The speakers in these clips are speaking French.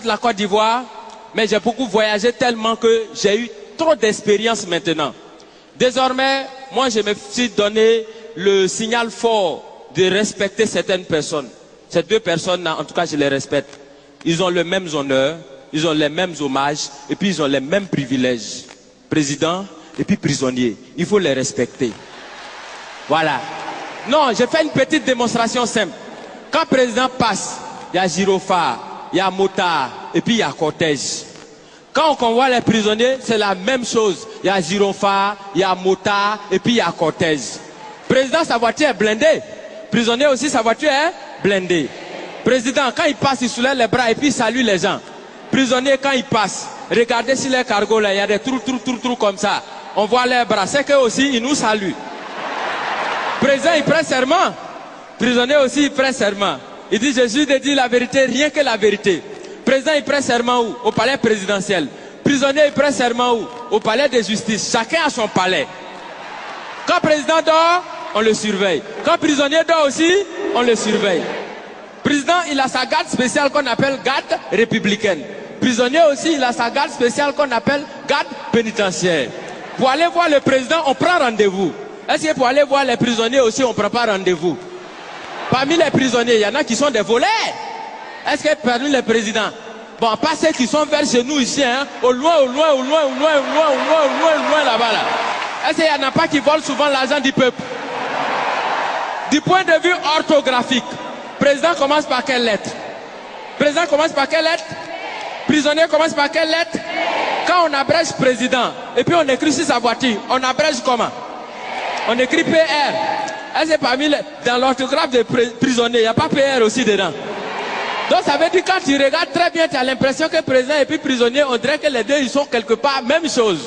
représente la Côte d'Ivoire, mais j'ai beaucoup voyagé tellement que j'ai eu trop d'expérience maintenant. Désormais, moi je me suis donné le signal fort de respecter certaines personnes. Ces deux personnes-là, en tout cas je les respecte. Ils ont les mêmes honneurs, ils ont les mêmes hommages et puis ils ont les mêmes privilèges. Président et puis prisonnier. Il faut les respecter. Voilà. Non, je fais une petite démonstration simple. Quand le président passe, il y a gyrophare, il y a motard et puis il y a cortège. Quand on convoie les prisonniers, c'est la même chose. Il y a gyrophare, il y a motard et puis il y a cortège. Président, sa voiture est blindée. Prisonnier aussi, sa voiture est blindée. Président, quand il passe, il soulève les bras et puis il salue les gens. Prisonnier, quand il passe, regardez sur les cargos là, il y a des trous comme ça. On voit les bras, c'est qu'eux aussi, ils nous saluent. Président, il prête serment. Prisonnier aussi, il prête serment. Il dit, Jésus de dire la vérité, rien que la vérité. Président, il prête serment où? Au palais présidentiel. Prisonnier, il prête serment où? Au palais de justice. Chacun a son palais. Quand le président dort, on le surveille. Quand le prisonnier dort aussi, on le surveille. Président, il a sa garde spéciale qu'on appelle garde républicaine. Prisonnier aussi, il a sa garde spéciale qu'on appelle garde pénitentiaire. Pour aller voir le président, on prend rendez-vous. Est-ce que pour aller voir les prisonniers aussi, on ne prend pas rendez-vous? Parmi les prisonniers, il y en a qui sont des voleurs. Est-ce que parmi les présidents, bon, pas ceux qui sont vers chez nous ici, hein, au loin là-bas là. Est-ce qu'il n'y en a pas qui volent souvent l'argent du peuple? Du point de vue orthographique, président commence par quelle lettre? Président commence par quelle lettre? Prisonnier commence par quelle lettre? Quand on abrège président, et puis on écrit sur sa voiture, on abrège comment? On écrit PR. Est-ce que parmi dans l'orthographe des prisonniers, il n'y a pas PR aussi dedans? Donc ça veut dire quand tu regardes très bien, tu as l'impression que président et puis prisonnier, on dirait que les deux ils sont quelque part même chose.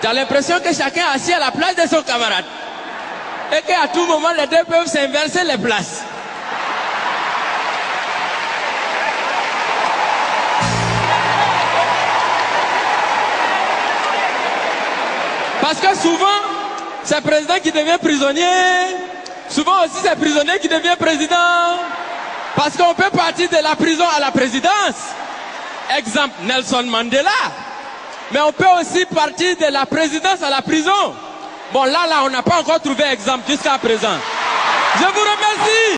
Tu as l'impression que chacun est assis à la place de son camarade. Et qu'à tout moment, les deux peuvent s'inverser les places. Parce que souvent, c'est le président qui devient prisonnier. Souvent aussi, c'est le prisonnier qui devient président. Parce qu'on peut partir de la prison à la présidence. Exemple, Nelson Mandela. Mais on peut aussi partir de la présidence à la prison. Bon, là, on n'a pas encore trouvé exemple jusqu'à présent. Je vous remercie.